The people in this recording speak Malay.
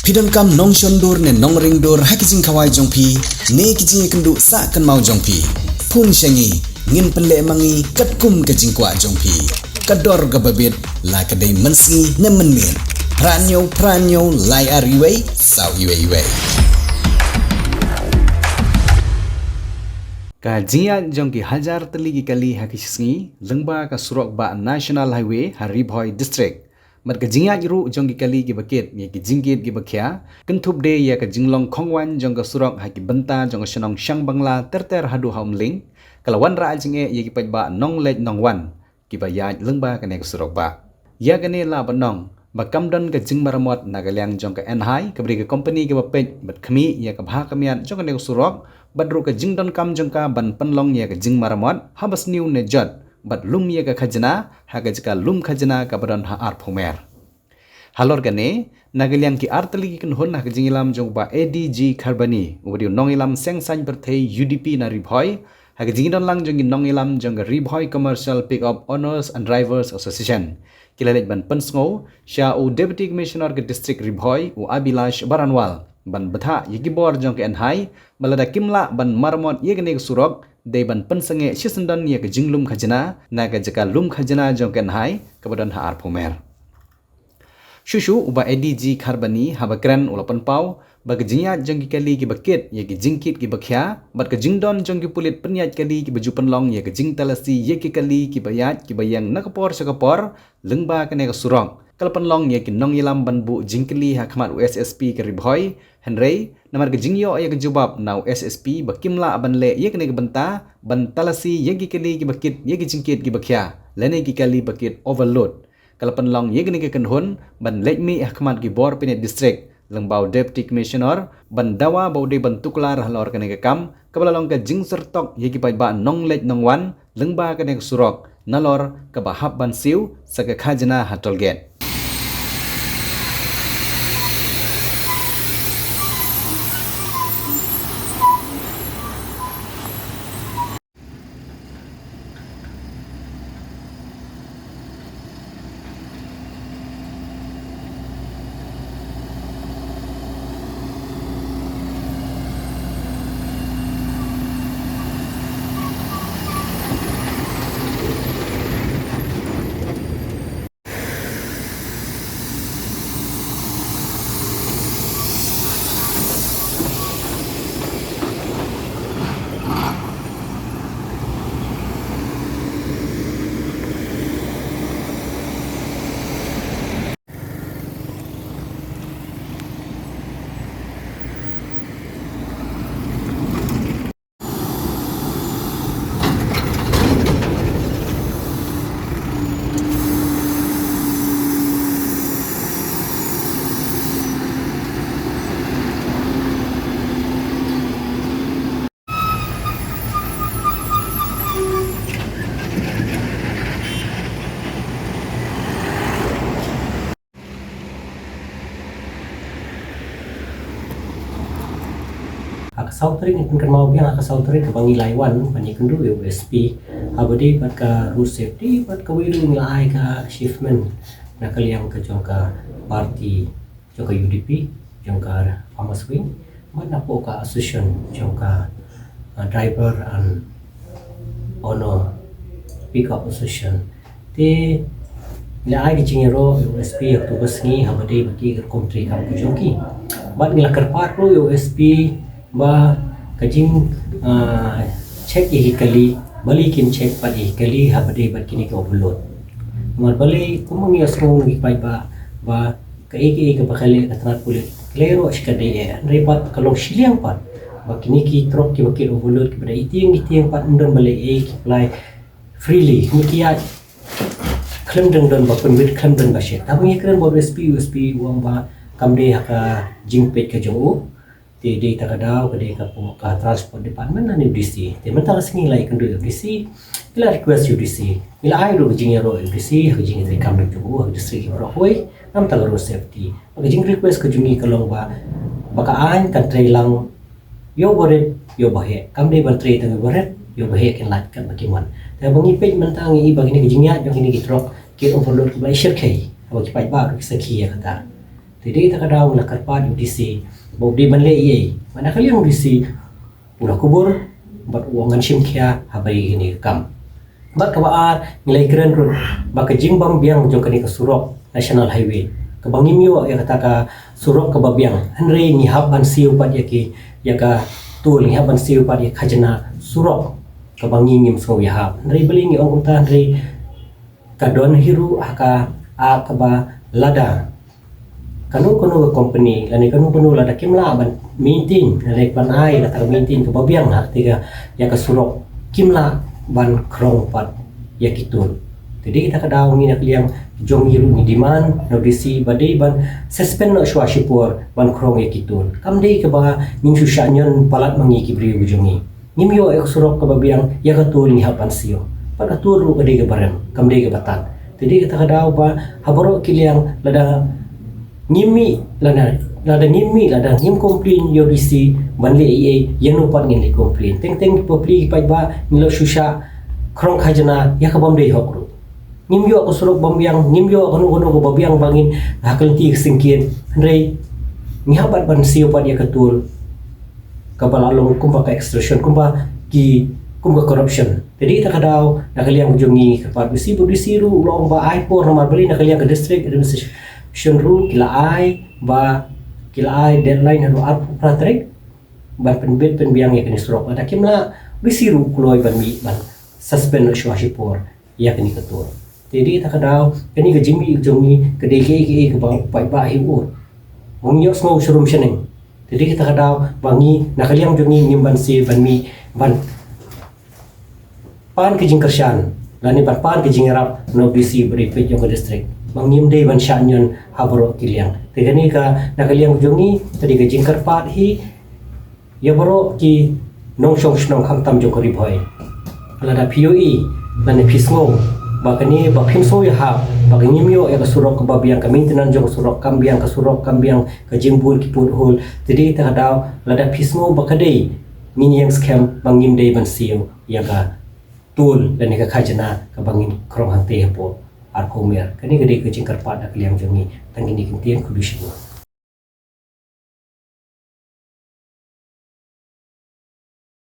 Pidon kam nong shondur ne nong ringdur hakijing kawai jongpi ne kijing kendu sa kan mau jongpi phun shengi ngin penle mangi katkum kajing kwa jongpi kador gababit la kadai mensi ne menmin pranyo lai ariwei sau iwei ka jia jongki hajar teligi kali hakisngi lengba ka Surokbah National Highway hari Bhoi district mat ka jingya ru jong ki kali ki baket ye ki jingkit ki bakhya kentup de ya ka jinglong khongwan jong ka surok ha ki bynta jong ka shnong shang bangla ter hadu haumling kalawan ra jinge ye ki pajba nong lej nong wan ki ba ya lengba ka ne ka Surokbah ya ka ne la banong ba kamdon ka jing maramot nagalyang jong ka enhai ka bri ka company ki ba pej bat khmi ya ka bha kamian jong ka ne ka surok badru ka jingdon kam jong ka ban panlong ya ka jing maramot habas Sniew ne jot bat lum ye ka khajna haga jika lum khajna ka badan ha ar phomer halor gane nagalyang ki artali kin hon ha jingilam jong ba ADG kharbani ubadi nongilam sengsan berthei UDP na ribhoi haga jingdon lang jong nongilam jong ribhoi commercial pick up owners and drivers association kilalej ban pansngo sha u deputy commissioner ke district ribhoi u abilash baranwal ban batha yigibor jong ke enhai balada kimla ban marmot yegne surok de ban pensange shisandon ye ke jinglum khajna na ka jaka lum khajna jong ken hai kabadan ha ar phomer shushu uba ADG kharbani habakran ulapan pau bag jinya jong ki kali ki baket ye ki jingkit ki bakhya bat ka jingdon jong ki pulit penyat kali ki baju penlong ye ke jingtalasi ye ki kali ki bayat ki bayang nakapor sakapor lengba kane ka surong kalpan long ye ki nong ilam banbu jingkli ha khmat USSP ke ribhoi henry namar ke jingyo ye ke jubab nau SSP bakimla abanle ye kene ke benta ban talasi ye ki kali ki bakit ye ki jingkit ki bakhya lene ki kali bakit overload kalpan long ye kene ke kanhon ban lejmi khmat ki bor pine district lengbau deputy commissioner ban dawa baude ban tuklar halor kene ke kam kabalalong ke jingser tok ye ki ba nong lej nong wan lengba kene ke surok nalor ka bahab ban siu saka khajna hatol get Sautri ni pun mau biang aka sautri ke bangi laiwan pani kendu USP abadi pat ka road safety pat ka wiru nilai ka shipment nak kaliang ke jongka party jongka UDP jongka farmers wing mana po ka association jongka driver and owner pick up association te nilai ki chingero USP Oktober ni abadi bagi kontri kam jongki bat ngila kerpat pro USP ba kajing check ye kali bali kin check pa ye kali habade bat kini ko overload mar bali kumang yasrong gi pai ba ka eke ka bakale atrat pulit klero skade ye repat kalong Shillong pat ba kini ki truck ki bakil overload ki bada itiang pat undang bali e ki apply freely nikia klem deng ba permit klem deng ba shet tabang ye kren bo USP wang ba kamde haka jingpet ka jo te data kadau ke ka transport department na UDC te mentala singi lai kendu UDC ila request UDC ila ai ro jingero UDC ha jingere kam nek jo ha district ro hoi nam tala ro safety ha jing request ke jungi kalong ba baka an kan trailang yo bore yo bahe kam de ban trai tang bore yo bahe ken lat kan bakiman te bangi page mentang i bagini jingya jo kini kitrok ki overload ki ba share kai ha ki pai ba ki sakhi ya kata Jadi tak ada la karpat UDC bo di manle ye mana kali UDC pura khubor bat uangan sim kya habai ini kam bat kabar nilai keren run ba ka jingbam biang jong kani ka Surok National Highway ka bangimyo ya kata ka Surok ka babiang henry ni haban siu pat yaki ya ka tul ni haban siu pat ya Khajna Surok ka bangingim so ya hab henry belingi ong ta henry kadon hiru aka akaba lada kanu company lani kanu lada kimla ban maintain lek ban ai kata maintain ke babiang hak tiga ya ka Surok kimla ban krong pat ya kitul jadi kita kadau ni nak liang jong yiru ni demand no disi badai ban suspend no shwa shipor ban krong ya kitul kam dei ke ba nim shusanyon palat mangi kibri bujongi nim yo ek Surok ke babiang ya ka tul ni hapan sio pat atur ru kadai ke barem kam dei ke batan jadi kita kadau ba haboro kiliang lada ngimi lada ngim komplain yo disi banle ie yanu pat ngin le komplain teng popli pai ba ngilo susha krong Khajna ya ka bomdei hokru ngim yo ko Surok bombiang ngim yo kanu ko babiang bangin hakal ti singkien rei ngihabat ban siu pat ya ketul kabalalong kumba ka extortion kumba corruption jadi kita kadau nakaliang jungi kapat bisi ru long ba ai por nomor beli nakaliang ke district administration ru kila ai deadline haru ap pratrek ban penbiang ya kini Surok ada kimla bisi ru kuloi ban mi ban suspend shwa shipor ya kini ketua jadi kita kadau kini ke jimi jungi ke DKE ke bang pai ba hiu mong yo smo surum sheneng jadi kita kadau bangi nakaliang jungi ngimban si ban mi ban pan ke jingkershan lani pan ke jingerap no bisi beri pet yang ke district mangim dei ban shanyon habro kiliang tegani ka nakaliang jungi tadi ke jingker pat hi ya bro ki nongshong snong kham tam jo kori Bhoi lada POE lani pismo bakani ba phimso ya ha bagangim yo ya ka Surok ka babiang ka maintenance jo Surok kambiang ka jimbul ki put hol jadi ta daw lada pismo bakadei mini yang scam bangim dei ban siu ya ka tul dan ka Khajna ka bangin krong hante po ar komer kani gede ke jingkar pada kliang jongi tangini kintian kudusin